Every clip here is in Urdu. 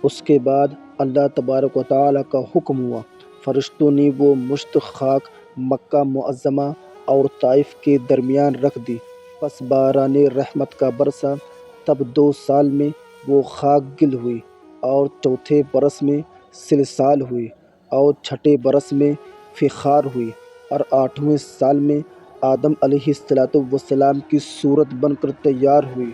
اس کے بعد اللہ تبارک و تعالیٰ کا حکم ہوا، فرشتوں نے وہ مشت خاک مکہ معظمہ اور طائف کے درمیان رکھ دی، پس باران رحمت کا برسا۔ تب 2 سال میں وہ خاک گل ہوئی، اور چوتھے برس میں سلسال ہوئی، اور چھٹے برس میں فخار ہوئی، اور 8ویں سال میں آدم علیہ السلام کی صورت بن کر تیار ہوئی۔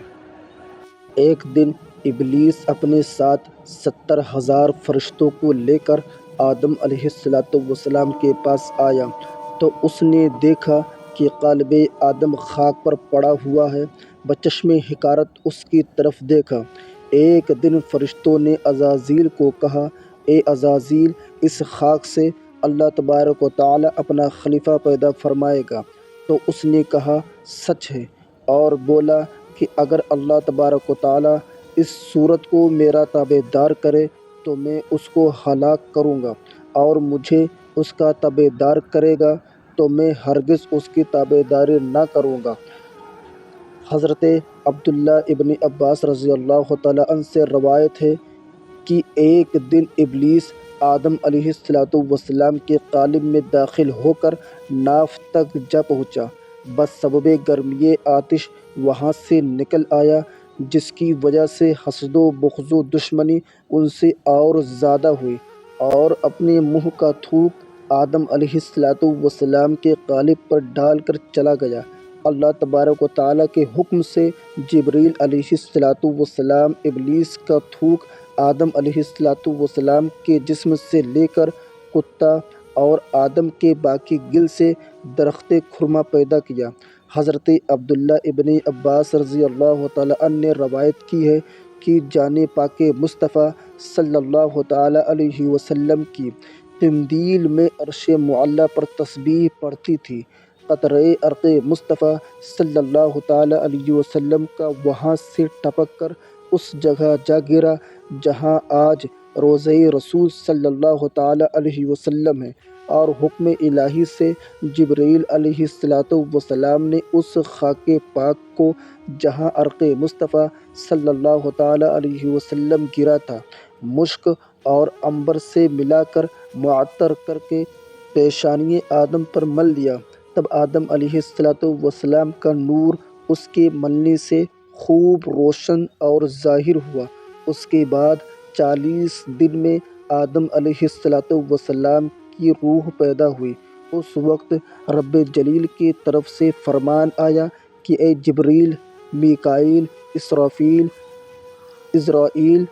ایک دن ابلیس اپنے ساتھ 70,000 فرشتوں کو لے کر آدم علیہ السلام کے پاس آیا، تو اس نے دیکھا کہ قالبِ آدم خاک پر پڑا ہوا ہے، بچشمِ حقارت اس کی طرف دیکھا۔ ایک دن فرشتوں نے عزازیل کو کہا، اے عزازیل، اس خاک سے اللہ تبارک و تعالیٰ اپنا خلیفہ پیدا فرمائے گا۔ تو اس نے کہا، سچ ہے، اور بولا کہ اگر اللہ تبارک و تعالیٰ اس صورت کو میرا تابع دار کرے تو میں اس کو ہلاک کروں گا، اور مجھے اس کا تابع دار کرے گا تو میں ہرگز اس کی تابع داری نہ کروں گا۔ حضرت عبداللہ ابن عباس رضی اللہ تعالیٰ عنہ سے روایت ہے کہ ایک دن ابلیس آدم علیہ السلام کے قالب میں داخل ہو کر ناف تک جا پہنچا، بس سبب گرمیِ آتش وہاں سے نکل آیا، جس کی وجہ سے حسد و بغض و دشمنی ان سے اور زیادہ ہوئی، اور اپنے منہ کا تھوک آدم علیہ السلام کے قالب پر ڈال کر چلا گیا۔ اللہ تبارک و تعالیٰ کے حکم سے جبریل علیہ السلام ابلیس کا تھوک آدم علیہ السلام کے جسم سے لے کر کتا اور آدم کے باقی گل سے درخت کھرما پیدا کیا۔ حضرت عبداللہ ابن عباس رضی اللہ تعالیٰ عنہ نے روایت کی ہے کہ جان پاک مصطفیٰ صلی اللہ تعالیٰ علیہ وسلم کی قندیل میں عرش معلیٰ پر تسبیح پڑھتی تھی، قطرۂ عرق مصطفیٰ صلی اللہ تعالیٰ علیہ وسلم کا وہاں سے ٹپک کر اس جگہ جا گرا جہاں آج روضہ رسول صلی اللہ تعالیٰ علیہ وسلم ہے، اور حکم الہی سے جبریل علیہ السلام نے اس خاک پاک کو جہاں عرق مصطفیٰ صلی اللہ تعالیٰ علیہ وسلم گرا تھا، مشک اور عنبر سے ملا کر معطر کر کے پیشانی آدم پر مل دیا۔ تب آدم علیہ السلام کا نور اس کے ملنے سے خوب روشن اور ظاہر ہوا۔ اس کے بعد 40 دن میں آدم علیہ السلام کی روح پیدا ہوئی۔ اس وقت رب جلیل کی طرف سے فرمان آیا کہ اے جبریل، میکائیل، اسرافیل، عزرائیل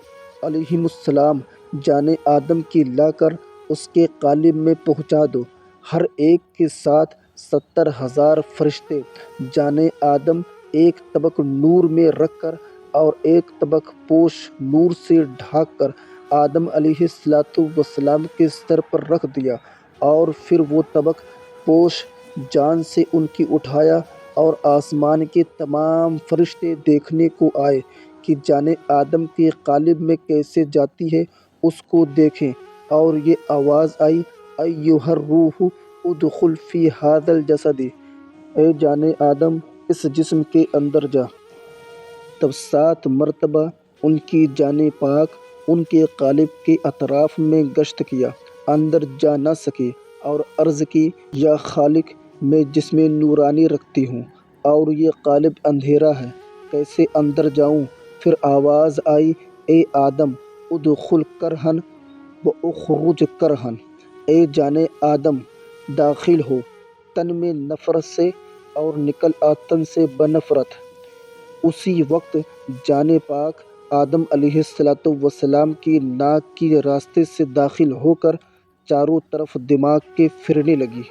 علیہم السلام، جان آدم کی لا کر اس کے قالب میں پہنچا دو۔ ہر ایک کے ساتھ 70,000 فرشتے جان آدم ایک طبق نور میں رکھ کر اور ایک طبق پوش نور سے ڈھانپ کر آدم علیہ السلام کے سر پر رکھ دیا، اور پھر وہ طبق پوش جان سے ان کی اٹھایا، اور آسمان کے تمام فرشتے دیکھنے کو آئے کہ جان آدم کے قالب میں کیسے جاتی ہے، اس کو دیکھیں، اور یہ آواز آئی، ایھا الروح ادخل فی ھذا الجسد، اے جان آدم، اس جسم کے اندر جا۔ تب 7 مرتبہ ان کی جان پاک ان کے قالب کے اطراف میں گشت کیا، اندر جا نہ سکے، اور عرض کی، یا خالق، میں جسم نورانی رکھتی ہوں، اور یہ قالب اندھیرا ہے، کیسے اندر جاؤں؟ پھر آواز آئی، اے آدم، ادخل کرہن واخرج کرہن، اے جان آدم، داخل ہو تن میں نفرت سے اور نکل آ تن سے بنفرت۔ اسی وقت جان پاک آدم علیہ السلام کی ناک کے راستے سے داخل ہو کر چاروں طرف دماغ کے پھرنے لگی۔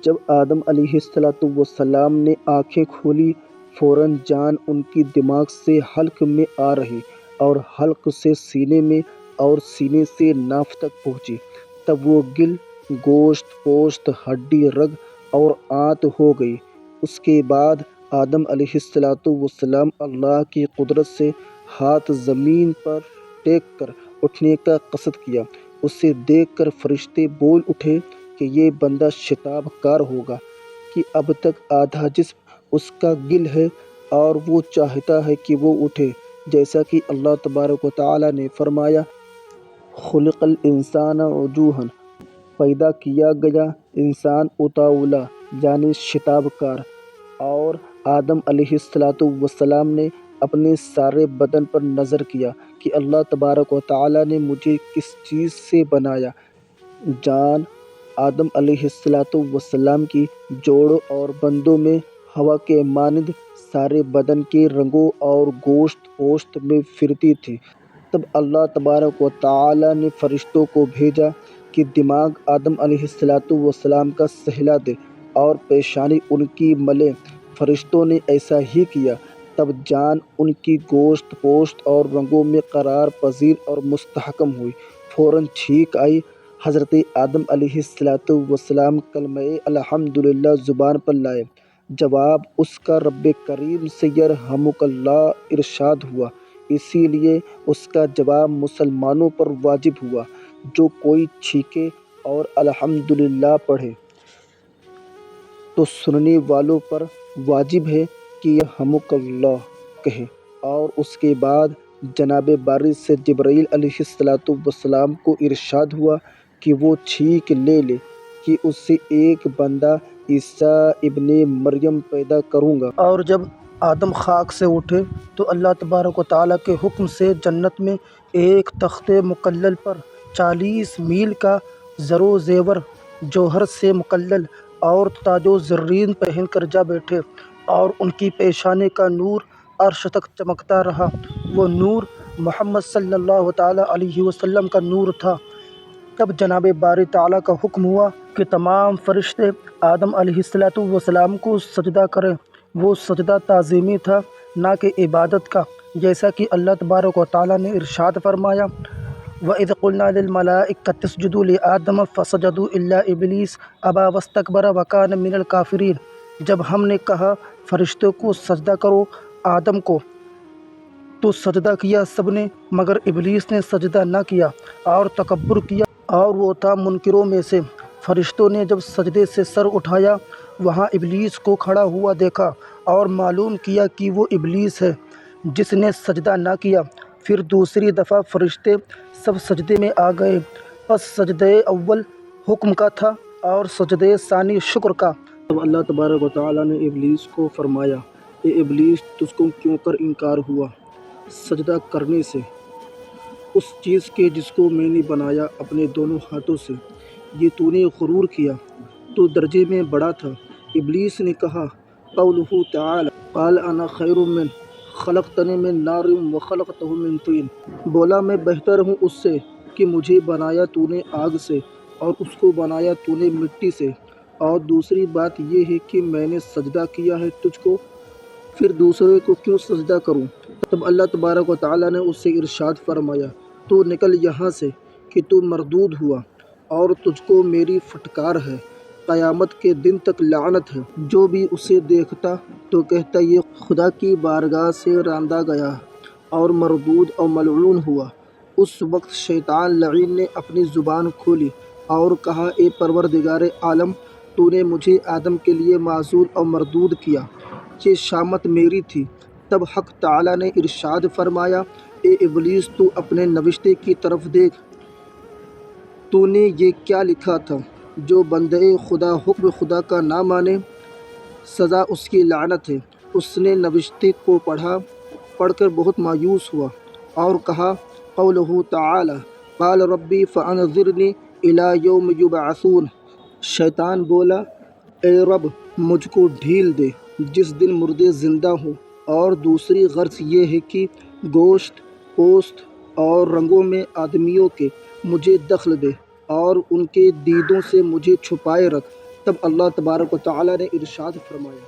جب آدم علیہ السلام نے آنکھیں کھولیں، فوراً جان ان کی دماغ سے حلق میں آ رہی، اور حلق سے سینے میں، اور سینے سے ناف تک پہنچی۔ تب وہ گل، گوشت، پوست، ہڈی، رگ اور آنت ہو گئی۔ اس کے بعد آدم علیہ السلام اللہ کی قدرت سے ہاتھ زمین پر ٹیک کر اٹھنے کا قصد کیا۔ اسے دیکھ کر فرشتے بول اٹھے کہ یہ بندہ شتاب کار ہوگا کہ اب تک آدھا جسم اس کا گل ہے، اور وہ چاہتا ہے کہ وہ اٹھے۔ جیسا کہ اللہ تبارک و تعالیٰ نے فرمایا خلق الانسان عجوہا، پیدا کیا گیا انسان اتاولا یعنی شتاب کار، اور آدم علیہ السلام نے اپنے سارے بدن پر نظر کیا کہ اللہ تبارک و تعالیٰ نے مجھے کس چیز سے بنایا۔ جان آدم علیہ السلام کی جوڑوں اور بندوں میں ہوا کے مانند سارے بدن کے رگوں اور گوشت پوشت میں پھرتی تھی۔ تب اللہ تبارک و تعالیٰ نے فرشتوں کو بھیجا کہ دماغ آدم علیہ السلام کا سہلا دے اور پیشانی ان کی ملے۔ فرشتوں نے ایسا ہی کیا۔ تب جان ان کی گوشت پوشت اور رگوں میں قرار پذیر اور مستحکم ہوئی، فوراً ٹھیک آئی۔ حضرت آدم علیہ السلام کلمہ الحمدللہ زبان پر لائے۔ جواب اس کا رب کریم سے یرحمک اللہ ارشاد ہوا، اسی لیے اس کا جواب مسلمانوں پر واجب ہوا۔ جو کوئی چھینکے اور الحمدللہ پڑھے تو سننے والوں پر واجب ہے کہ یرحمک اللہ کہے، اور اس کے بعد جناب باری سے جبرائیل علیہ السلام کو ارشاد ہوا کہ وہ چھینک لے کہ اس سے ایک بندہ عیسیٰ ابن مریم پیدا کروں گا۔ اور جب آدم خاک سے اٹھے تو اللہ تبارک و تعالیٰ کے حکم سے جنت میں ایک تخت مکلل پر 40 میل کا زر و زیور جوہر سے مکلل اور تاج و زرین پہن کر جا بیٹھے، اور ان کی پیشانی کا نور عرش تک چمکتا رہا۔ وہ نور محمد صلی اللہ تعالیٰ علیہ وسلم کا نور تھا۔ تب جناب باری تعالیٰ کا حکم ہوا کہ تمام فرشتے آدم علیہ السلام کو سجدہ کریں۔ وہ سجدہ تعظیمی تھا، نہ کہ عبادت کا، جیسا کہ اللہ تبارک و تعالیٰ نے ارشاد فرمایا وَإِذْ قُلْنَا لِلْمَلَائِكَةِ اسْجُدُوا لِآدَمَ فَسَجَدُوا إِلَّا إِبْلِيسَ أَبَىٰ وَاسْتَكْبَرَ وَكَانَ مِنَ الْكَافِرِينَ۔ جب ہم نے کہا فرشتوں کو سجدہ کرو آدم کو، تو سجدہ کیا سب نے، مگر ابلیس نے سجدہ نہ کیا اور تکبر کیا، اور وہ تھا منکروں میں سے۔ فرشتوں نے جب سجدے سے سر اٹھایا، وہاں ابلیس کو کھڑا ہوا دیکھا اور معلوم کیا کہ وہ ابلیس ہے جس نے سجدہ نہ کیا۔ پھر دوسری دفعہ فرشتے سب سجدے میں آ گئے۔ پس سجدے اول حکم کا تھا اور سجدے ثانی شکر کا۔ تب اللہ تبارک و تعالیٰ نے ابلیس کو فرمایا اے ابلیس، تجھ کو کیوں کر انکار ہوا سجدہ کرنے سے اس چیز کے جس کو میں نے بنایا اپنے دونوں ہاتھوں سے؟ یہ تو نے غرور کیا، تو درجے میں بڑا تھا۔ ابلیس نے کہا قولہ تعالی قال انا خیر منہ خلقتنی من نار وخلقتہ من طین، بولا میں بہتر ہوں اس سے کہ مجھے بنایا تو نے آگ سے اور اس کو بنایا تو نے مٹی سے، اور دوسری بات یہ ہے کہ میں نے سجدہ کیا ہے تجھ کو، پھر دوسرے کو کیوں سجدہ کروں؟ تب اللہ تبارک و تعالیٰ نے اس سے ارشاد فرمایا تو نکل یہاں سے کہ تو مردود ہوا، اور تجھ کو میری پھٹکار ہے، قیامت کے دن تک لعنت ہے۔ جو بھی اسے دیکھتا تو کہتا یہ خدا کی بارگاہ سے راندا گیا اور مردود اور ملعون ہوا۔ اس وقت شیطان لعین نے اپنی زبان کھولی اور کہا اے پروردگار عالم، تو نے مجھے آدم کے لیے معزول اور مردود کیا، یہ شامت میری تھی۔ تب حق تعالیٰ نے ارشاد فرمایا اے ابلیس، تو اپنے نوشتے کی طرف دیکھ، تو نے یہ کیا لکھا تھا؟ جو بندے خدا حکم خدا کا نہ مانے سزا اس کی لعنت ہے۔ اس نے نوشتے کو پڑھ کر بہت مایوس ہوا اور کہا قولہ تعالی قال ربی فانظرنی الی یوم یبعثون، شیطان بولا اے رب مجھ کو ڈھیل دے جس دن مردے زندہ ہوں، اور دوسری غرض یہ ہے کہ گوشت پوست اور رنگوں میں آدمیوں کے مجھے دخل دے اور ان کے دیدوں سے مجھے چھپائے رکھ۔ تب اللہ تبارک و تعالیٰ نے ارشاد فرمایا